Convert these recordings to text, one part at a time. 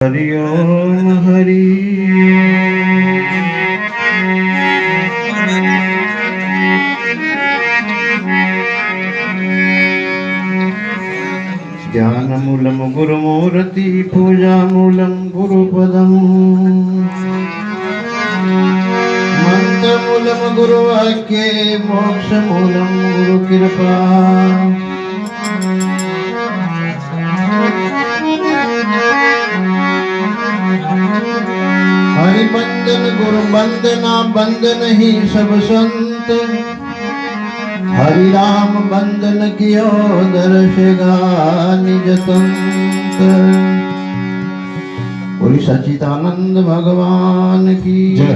हरि ओम हरि। ज्ञानमूलं गुरुमूर्ति पूजामूलं गुरुपदम् मंत्रमूलं गुरुवाक्ये मोक्षमूलं गुरुकृपा। हरि बंदन गुरु बंदना बंदन ही सब संत। हरि राम बंदन कियो दर्शगा निज तंत। बोली सच्चिदानंद भगवान की जय।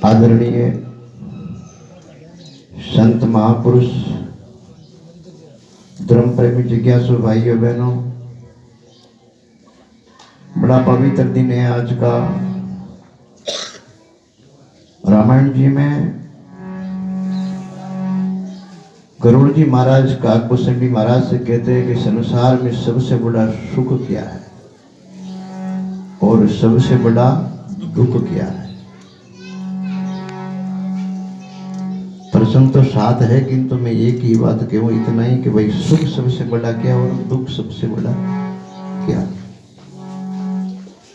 आदरणीय संत महापुरुष, धर्म प्रेमी जिज्ञासु भाइयों बहनों, बड़ा पवित्र दिन है आज का। रामायण जी में गरुड़ जी महाराज काकभूषणी महाराज से कहते हैं कि संसार में सबसे बड़ा सुख क्या है और सबसे बड़ा दुख क्या है। प्रसंग तो साथ है, किंतु मैं एक ही बात कहूं, इतना ही कि भाई सुख सबसे बड़ा क्या और दुख सबसे बड़ा क्या।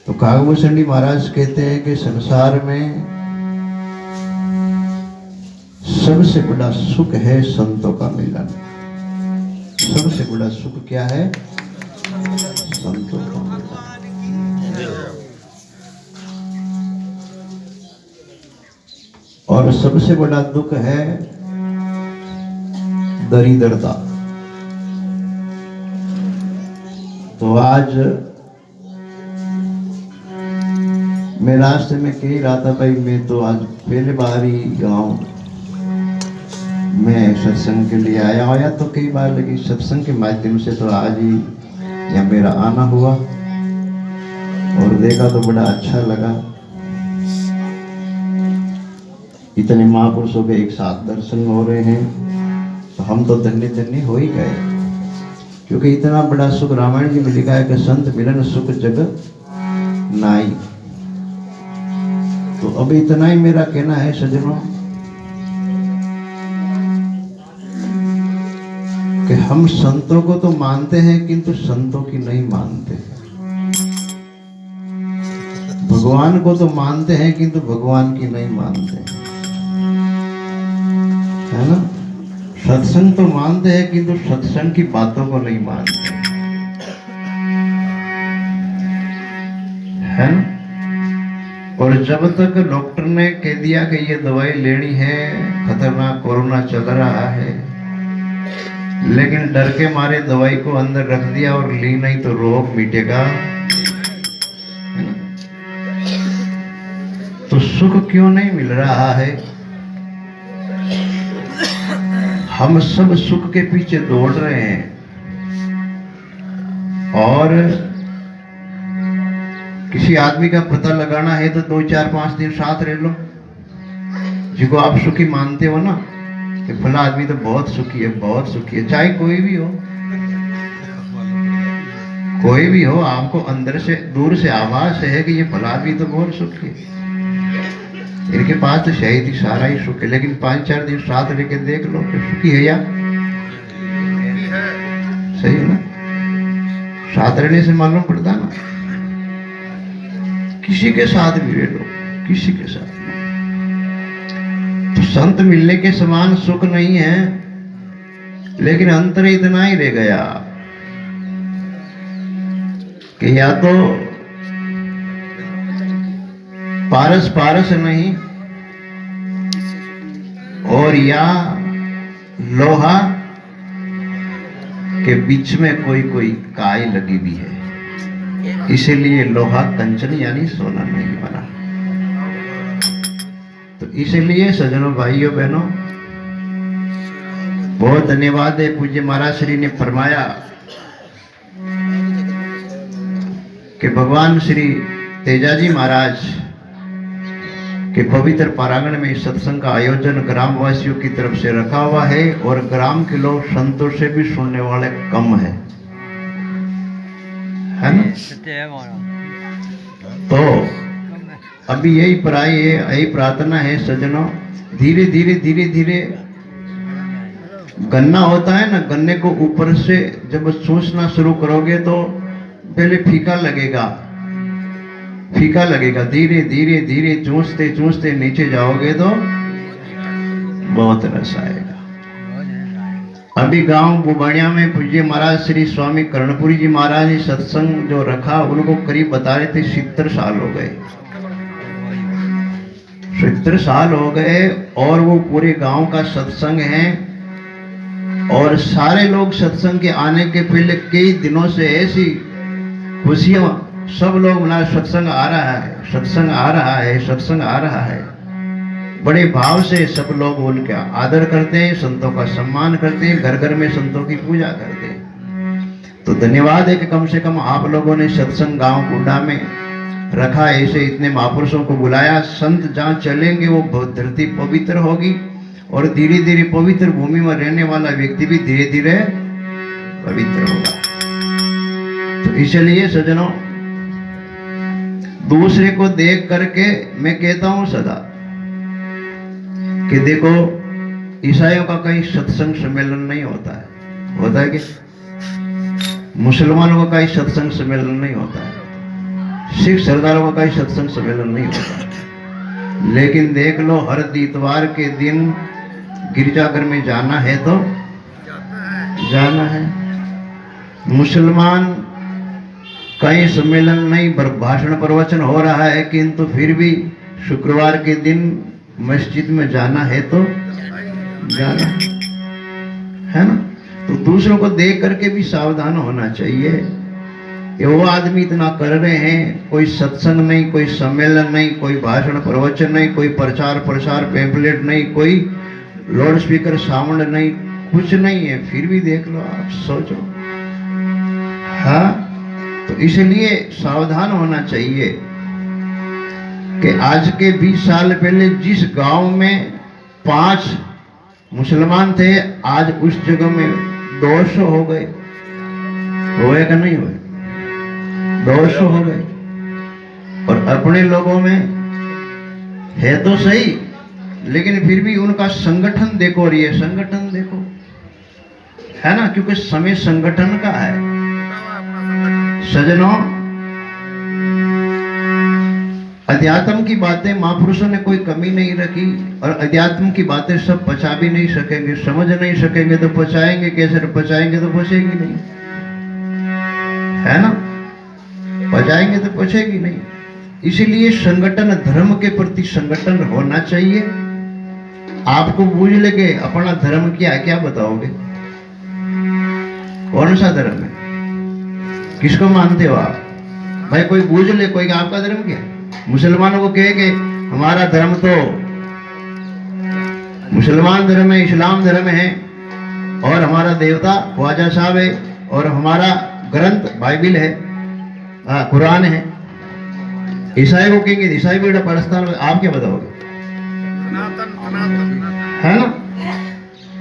तो काकभूषणी महाराज कहते हैं कि संसार में सबसे बड़ा सुख है संतों का मिलन। सबसे बड़ा सुख क्या है? संतों का मिलन। और सबसे बड़ा दुख है दरिद्रता। तो आज मैं रास्ते में कह रहा था, भाई मैं तो आज पहली बार ही गाँव में सत्संग के लिए आया तो कई बार, लेकिन सत्संग के माध्यम से तो आज ही यहाँ मेरा आना हुआ और देखा तो बड़ा अच्छा लगा। इतने महापुरुषों के एक साथ दर्शन हो रहे हैं तो हम तो धन्य धन्य हो ही गए, क्योंकि इतना बड़ा सुख रामायण जी में लिखा है कि संत मिलन सुख जग नाई। तो अब इतना ही मेरा कहना है सज्जनों कि हम संतों को तो मानते हैं किंतु संतों की नहीं मानते। भगवान को तो मानते हैं किंतु भगवान की नहीं मानते, है ना। सत्संग तो मानते हैं किंतु सत्संग की बातों को नहीं मानते, है ना। और जब तक डॉक्टर ने कह दिया कि ये दवाई लेनी है, खतरनाक कोरोना चल रहा है, लेकिन डर के मारे दवाई को अंदर रख दिया और ली नहीं तो रोग मिटेगा, है ना। तो सुख क्यों नहीं मिल रहा है? हम सब सुख के पीछे दौड़ रहे हैं और किसी आदमी का पता लगाना है तो 2, 4, 5 दिन साथ रह लो। जिसको आप सुखी मानते हो ना कि फला आदमी तो बहुत सुखी है, बहुत सुखी है, चाहे कोई भी हो, कोई भी हो, आपको अंदर से दूर से आवाज है कि ये फला आदमी तो बहुत सुखी है, इनके पास तो शायद ही सारा ही सुख है। लेकिन 5-4 दिन साथ लेके देख लो कि सुखी है या सही है ना। साथ रहने से मालूम पड़ता ना। किसी के साथ भी रह लो, किसी के साथ। तो संत मिलने के समान सुख नहीं है, लेकिन अंतर इतना ही रह गया कि या तो पारस पारस नहीं और या लोहा के बीच में कोई कोई काई लगी भी है, इसीलिए लोहा कंचन यानी सोना नहीं बना। तो इसीलिए सज्जनों भाइयों बहनों, बहुत धन्यवाद है। पूज्य महाराज श्री ने फरमाया कि भगवान श्री तेजाजी महाराज कि पवित्र पारांगण में इस सत्संग का आयोजन ग्रामवासियों की तरफ से रखा हुआ है और ग्राम के लोग संतों से भी सुनने वाले कम है ना। तो अभी यही प्रार्थना है सज्जनों, धीरे धीरे धीरे धीरे गन्ना होता है ना, गन्ने को ऊपर से जब चूसना शुरू करोगे तो पहले फीका लगेगा, धीरे धीरे धीरे चूसते चूसते नीचे जाओगे तो बहुत रस आएगा। अभी गांव बुबाणिया में पूज्य महाराज श्री स्वामी कर्णपुरी जी महाराज ने सत्संग जो रखा, उनको करीब बता रहे थे 70 साल हो गए, 70 साल हो गए और वो पूरे गांव का सत्संग है। और सारे लोग सत्संग के आने के पहले कई दिनों से ऐसी खुशियां, सब लोग मना सत्संग आ रहा है, सत्संग आ रहा है, सत्संग आ रहा है। बड़े भाव से सब लोग उनका आदर करते हैं, संतों का सम्मान करते हैं, घर घर में संतों की पूजा करते हैं। तो धन्यवाद है कि कम से कम आप लोगों ने सत्संग गांव कुंडा में रखा, ऐसे इतने महापुरुषों को बुलाया। संत जहाँ चलेंगे वो धरती पवित्र होगी और धीरे धीरे पवित्र भूमि में रहने वाला व्यक्ति भी धीरे धीरे पवित्र होगा। तो इसलिए सज्जनों, दूसरे को देख करके मैं कहता हूं सदा कि देखो, ईसाइयों का कहीं सत्संग सम्मेलन नहीं होता है, होता है कि मुसलमानों का कहीं सत्संग सम्मेलन नहीं होता है, सिख सरदारों का कहीं सत्संग सम्मेलन नहीं होता है। लेकिन देख लो, हर इतवार के दिन गिरजाघर में जाना है तो जाना है। मुसलमान कहीं सम्मेलन नहीं, भाषण प्रवचन हो रहा है, किंतु फिर भी शुक्रवार के दिन मस्जिद में जाना है तो जाना है ना। तो दूसरों को देख करके भी सावधान होना चाहिए कि वो आदमी इतना कर रहे हैं, कोई सत्संग नहीं, कोई सम्मेलन नहीं, कोई भाषण प्रवचन नहीं, कोई प्रचार प्रसार पैम्फलेट नहीं, कोई लाउड स्पीकर साउंड नहीं, कुछ नहीं है, फिर भी देख लो, आप सोचो। हाँ, तो इसलिए सावधान होना चाहिए कि आज के 20 साल पहले जिस गांव में 5 मुसलमान थे, आज उस जगह में 200 हो गए। होए का नहीं हुए? 200 हो गए। और अपने लोगों में है तो सही, लेकिन फिर भी उनका संगठन देखो, और ये संगठन देखो, है ना, क्योंकि समय संगठन का है। सज्जनों, अध्यात्म की बातें महापुरुषों ने कोई कमी नहीं रखी, और अध्यात्म की बातें सब पचा भी नहीं सकेंगे, समझ नहीं सकेंगे तो पचाएंगे कैसे? पचाएंगे तो पचेगी नहीं, है ना, पचाएंगे तो पचेगी नहीं। इसीलिए संगठन, धर्म के प्रति संगठन होना चाहिए। आपको बूझ लेके अपना धर्म क्या बताओगे? कौन सा धर्म है? किसको मानते हो आप? भाई कोई बूझ ले, कोई आपका धर्म क्या? मुसलमानों को कहे कि हमारा धर्म तो मुसलमान धर्म है, इस्लाम धर्म है, और हमारा देवता ख्वाजा साहब है, और हमारा ग्रंथ बाइबिल है, कुरान है। ईसाई को कहेंगे ईसाई भी पाकिस्तान में, आप क्या बताओगे? है ना,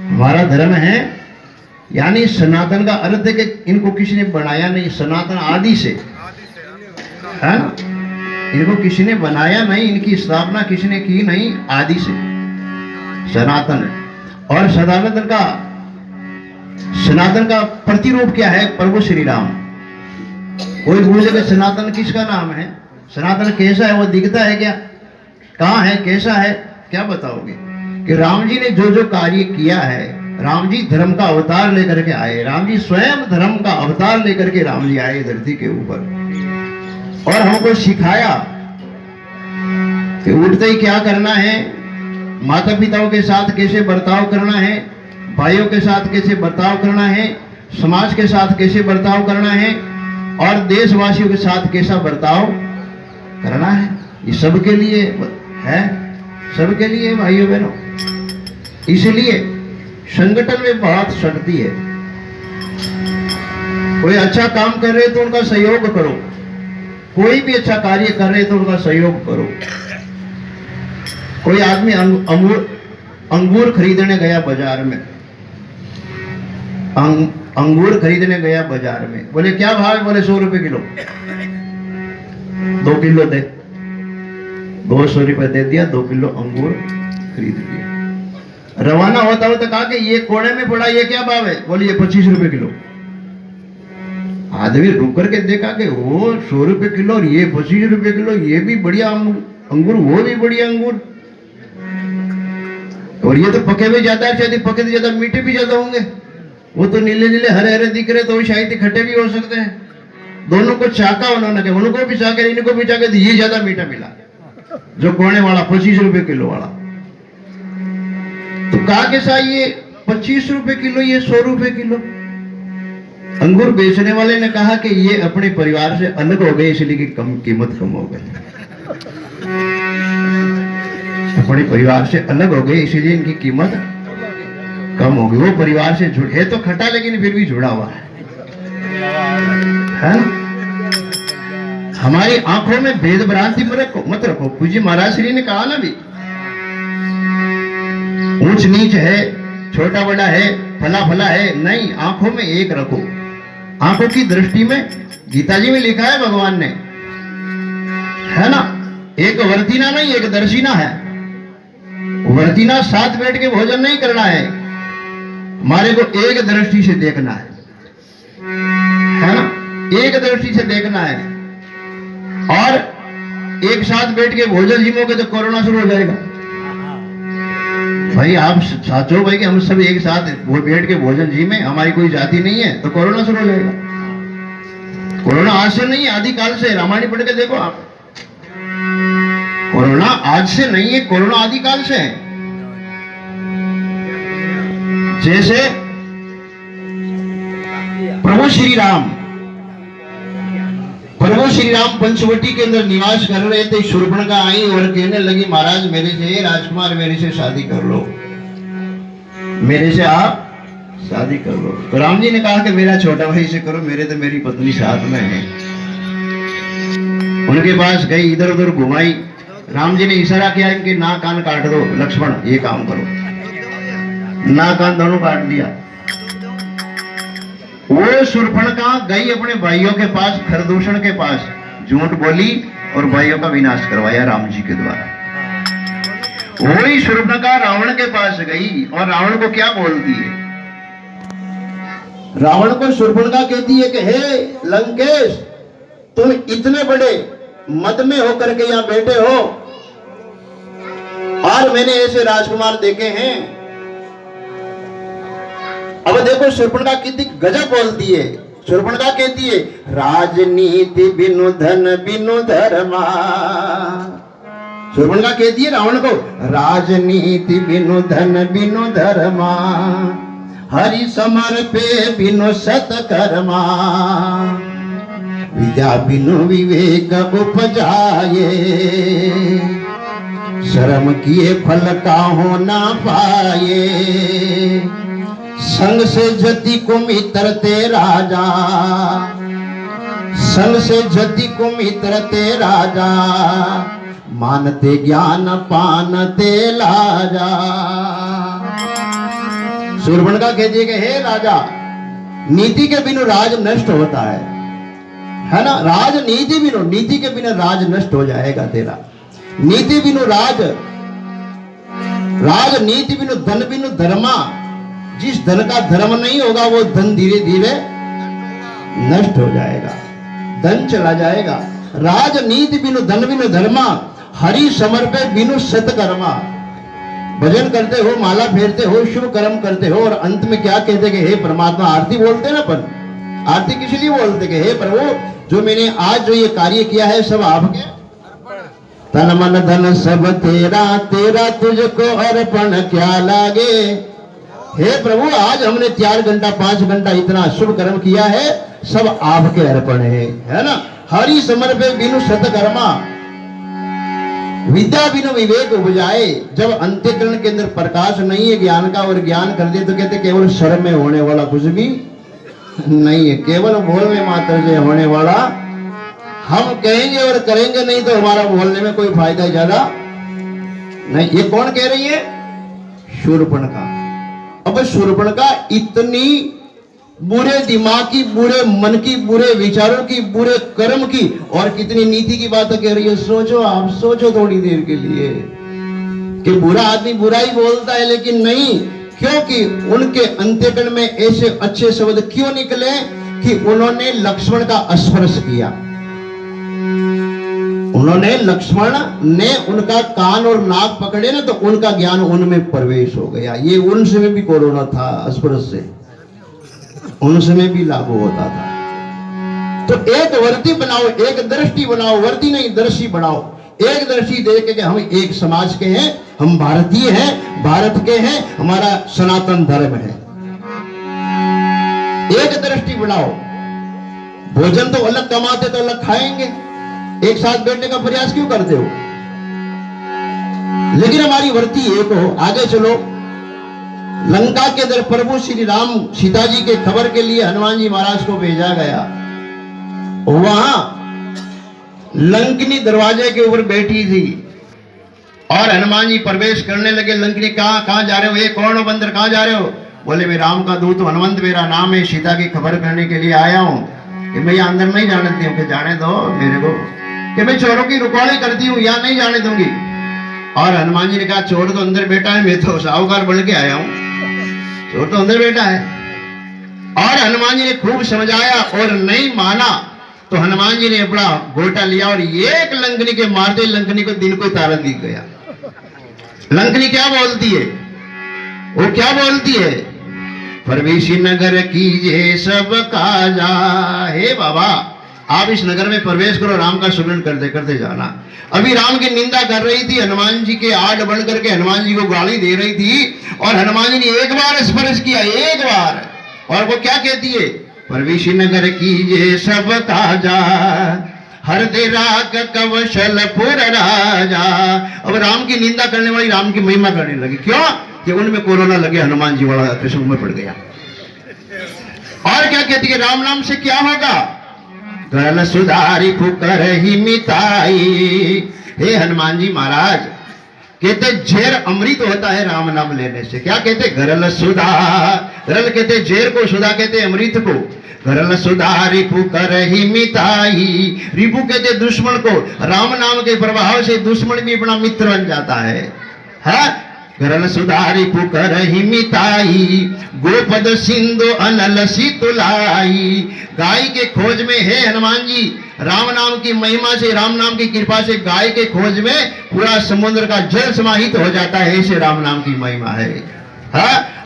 हमारा धर्म है, यानी सनातन का अर्थ है कि इनको किसी ने बनाया नहीं, सनातन आदि से, है ना, इनको किसी ने बनाया नहीं, इनकी स्थापना किसी ने की नहीं, आदि से सनातन। और सनातन का प्रतिरूप क्या है? प्रभु श्री राम। कोई पूछे कि सनातन किसका नाम है, सनातन कैसा है, वो दिखता है क्या? कहाँ है, कैसा है, क्या बताओगे? कि राम जी ने जो जो कार्य किया है, राम जी धर्म का अवतार लेकर के आए, राम जी स्वयं धर्म का अवतार लेकर के राम जी आए धरती के ऊपर, और हमको सिखाया कि उठते ही क्या करना है, माता पिताओं के साथ कैसे बर्ताव करना है, भाइयों के साथ कैसे बर्ताव करना है, समाज के साथ कैसे बर्ताव करना है, और देशवासियों के साथ कैसा बर्ताव करना है। ये सबके लिए है, सबके लिए भाइयों बहनों। इसलिए संगठन में बहुत शक्ति है। कोई अच्छा काम कर रहे तो उनका सहयोग करो, कोई भी अच्छा कार्य कर रहे तो उनका सहयोग करो। कोई आदमी अंगूर खरीदने गया बाजार में, अंगूर खरीदने गया बाजार में, बोले क्या भाव है? बोले 100 रुपए किलो। 2 किलो दे, 200 रुपए दे दिया, 2 किलो अंगूर खरीद लिया। रवाना होता होता कहा कि ये कोने में पड़ा, ये क्या भाव है? बोले ये 25 रुपए किलो। आदमी रुक करके देखा कि वो 100 रुपए किलो और ये 25 रुपए किलो, ये भी बढ़िया अंगूर, वो भी बढ़िया अंगूर, और ये तो पके भी ज्यादा है, शायद पके तो ज्यादा मीठे भी ज्यादा होंगे। वो तो नीले नीले हरे हरे दिख रहे, तो शायद खट्टे भी हो सकते हैं। दोनों को चाका उन्होंने, उनको भी चाके इनको भी चाके, तो ये ज्यादा मीठा मिला जो कोने वाला 25 रुपए किलो वाला। तो कहा कि साहब ये 25 रुपए किलो, ये 100 रुपए किलो। अंगूर बेचने वाले ने कहा कि ये अपने परिवार से अलग हो गए, इसलिए कि कम कीमत कम हो गई। अपने परिवार से अलग हो गए इसलिए इनकी कीमत कम हो गई। वो परिवार से जुड़े तो खटा, लेकिन फिर भी जुड़ा हुआ है ना। हमारी आंखों में भेद भ्रांति मत रखो। पूज्य महाराज श्री ने कहा ना भी, ऊंच नीच है, छोटा बड़ा है, फला फला है, नहीं, आंखों में एक रखो। आंखों की दृष्टि में गीता जी में लिखा है भगवान ने, है ना, एक वर्तीना नहीं, एक दर्शिना है। वर्तीना साथ बैठ के भोजन नहीं करना है, हमारे को एक दृष्टि से देखना है ना, एक दृष्टि से देखना है। और एक साथ बैठ के भोजन जिमोगे तो कोरोना शुरू हो जाएगा। भाई आप सोचो भाई कि हम सब एक साथ बैठ के भोजन जी में, हमारी कोई जाति नहीं है, तो कोरोना शुरू हो जाएगा। कोरोना आज से नहीं है, आदिकाल से। रामायण पढ़ के देखो आप, कोरोना आज से नहीं है, कोरोना आदिकाल से है। जैसे प्रभु श्री राम पंचवटी के अंदर निवास कर रहे थे। शूर्पणखा आई और कहने लगी, महाराज मेरे से, राजकुमार मेरे से शादी कर लो, मेरे से आप शादी कर लो। तो राम जी ने कहा कि मेरा छोटा भाई से करो, मेरे तो मेरी पत्नी साथ में है। उनके पास गई, इधर उधर घुमाई। राम जी ने इशारा किया, इनके नाक कान काट दो, लक्ष्मण ये काम करो। नाक कान दोनों काट दिया। वो शूर्पणखा गई अपने भाइयों के पास, खरदूषण के पास, झूठ बोली और भाइयों का विनाश करवाया राम जी के द्वारा। वही शूर्पणखा रावण के पास गई और रावण को क्या बोलती है? रावण को शूर्पणखा कहती है कि हे लंकेश, तुम इतने बड़े मद में होकर के यहाँ बैठे हो और मैंने ऐसे राजकुमार देखे हैं। अब देखो शूर्पणखा कितनी गजब बोलती है। शूर्पणखा कहती है, राजनीति बिनु धन बिनु धर्मा। शूर्पणखा कहती है रावण को, राजनीति बिनु धन बिनु धर्मा, हरि समर पे बिनु सत्कर्मा, विद्या बिनु विवेक उपजाए, शर्म किए फल का हो ना पाए, संग से जति को मित्र ते राजा, संग से जति को मित्र ते राजा, मानते ज्ञान पानते लाजा। शूर्पणखा कहती है कि हे राजा, नीति के बिनु राज नष्ट होता है ना। राजनीति बिनु, नीति के बिना राज नष्ट हो जाएगा तेरा। नीति बिनु राज, राजनीति बिनु धन बिनु धर्मा। जिस धन का धर्म नहीं होगा वो धन धीरे धीरे नष्ट हो जाएगा, धन चला जाएगा। राजनीति बिनु धन बिनु धर्मा, हरि समर्पे बिनु सत्कर्मा। भजन करते हो, माला फेरते हो, शुभ कर्म करते हो और अंत में क्या कहते कि हे परमात्मा, आरती बोलते ना, पर आरती किस लिए बोलते कि हे प्रभु, जो मैंने आज जो ये कार्य किया है सब आपके, तन मन धन सब तेरा, तेरा तुझको अर्पण क्या लागे। हे प्रभु, आज हमने 4 घंटा 5 घंटा इतना शुभ कर्म किया है, सब आपके अर्पण है ना। हरि समर्पे बिनु सत्कर्मा, विद्या बिनु विवेक उपजाए। जब अंत्यकरण के अंदर प्रकाश नहीं है ज्ञान का और ज्ञान कर दे तो कहते केवल स्वर में होने वाला कुछ भी नहीं है, केवल बोलने मात्र से होने वाला। हम कहेंगे और करेंगे नहीं तो हमारा बोलने में कोई फायदा ज्यादा नहीं, ये कौन कह रही है? शूर्पणखा। अब शूर्पणखा इतनी बुरे दिमाग की, बुरे मन की, बुरे विचारों की, बुरे कर्म की और कितनी नीति की बात कह रही है। सोचो, आप सोचो थोड़ी देर के लिए कि बुरा आदमी बुरा ही बोलता है, लेकिन नहीं, क्योंकि उनके अंत्यकरण में ऐसे अच्छे शब्द क्यों निकले कि उन्होंने लक्ष्मण का स्पर्श किया। उन्होंने, लक्ष्मण ने उनका कान और नाक पकड़े ना, तो उनका ज्ञान उनमें प्रवेश हो गया। ये उन समय भी कोरोना था, स्पर्श से उन समय भी लागू होता था। तो एक वर्दी बनाओ, एक दृष्टि बनाओ, वर्दी नहीं दृष्टि बनाओ। एक दृष्टि देख के हम एक समाज के हैं, हम भारतीय हैं, भारत के हैं, हमारा सनातन धर्म है। एक दृष्टि बनाओ। भोजन तो अलग कमाते तो अलग खाएंगे, एक साथ बैठने का प्रयास क्यों करते हो? लेकिन हमारी वर्ती एक हो। आगे चलो, लंका के अंदर प्रभु श्री राम सीता जी के खबर के लिए हनुमान जी महाराज को भेजा गया। वहां लंकिनी दरवाजे के ऊपर बैठी थी और हनुमान जी प्रवेश करने लगे। लंकिनी, कहां जा रहे हो? ये कौन हो बंदर, कहां जा रहे हो? बोले, मैं राम का दूत हनुमंत मेरा नाम है, सीता की खबर करने के लिए आया हूं। कि मैं यहाँ अंदर नहीं जाने देती हूँ। कि जाने दो मेरे को, कि मैं चोरों की रुकवाली करती हूँ, यहाँ नहीं जाने दूंगी। और हनुमान जी ने कहा, चोर तो अंदर बैठा है, मैं तो साहूकार बन के आया हूं, चोर तो अंदर बैठा है। और हनुमान जी ने खूब समझाया और नहीं माना। तो हनुमान जी ने अपना गोटा लिया और एक लंकनी के मारते लंकनी को दिन को तारा दिख गया। लंकनी क्या बोलती है? वो क्या बोलती है? परवेशी नगर कीजिए सब काजा। हे बाबा, आप इस नगर में प्रवेश करो, राम का सुमिरन करते करते जाना। अभी राम की निंदा कर रही थी, हनुमान जी के आड़ बन करके हनुमान जी को गाली दे रही थी। और हनुमान जी ने एक बार स्पर्श किया, एक बार, और वो क्या कहती है? परवेशी नगर कीजिए सब काजा, हर दे राग कवशलपुर राजा। अब राम की निंदा करने वाली राम की महिमा करने लगी। क्यों? कि उनमें कोरोना लगे, हनुमान जी वाला कृष्ण में पड़ गया। और क्या कहती है? राम नाम से क्या होगा? गल सुधारी फुकर ही मिताई। हे हनुमान जी महाराज, कहते जेर अमृत होता है राम नाम लेने से। क्या कहते? गरल सुधा, गरल कहते जेर को, सुधा कहते अमृत को। गरल सुधा रिपु कर ही मिताई। रिपु कहते दुश्मन को। राम नाम के प्रभाव से दुश्मन भी अपना मित्र बन जाता है। गरल सुधारी पुकर ही मिताई, गोपद सिंधु अनल सितुलाई। गाय के खोज में है हनुमान जी, राम नाम की महिमा से, राम नाम की कृपा से गाय के खोज में पूरा समुद्र का जल समाहित हो जाता है। ऐसे राम नाम की महिमा है।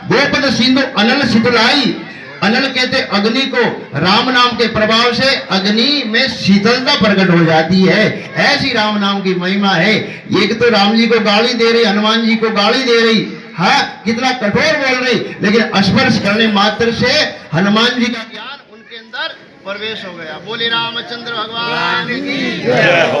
गोपद सिंधु अनल सितुलाई। अनल कहते अग्नि को, राम नाम के प्रभाव से अग्नि में शीतलता प्रकट हो जाती है। ऐसी राम नाम की महिमा है। एक तो राम जी को गाली दे रही, हनुमान जी को गाली दे रही, कितना कठोर बोल रही, लेकिन स्पर्श करने मात्र से हनुमान जी का ज्ञान उनके अंदर प्रवेश हो गया। बोले रामचंद्र भगवान की जय हो।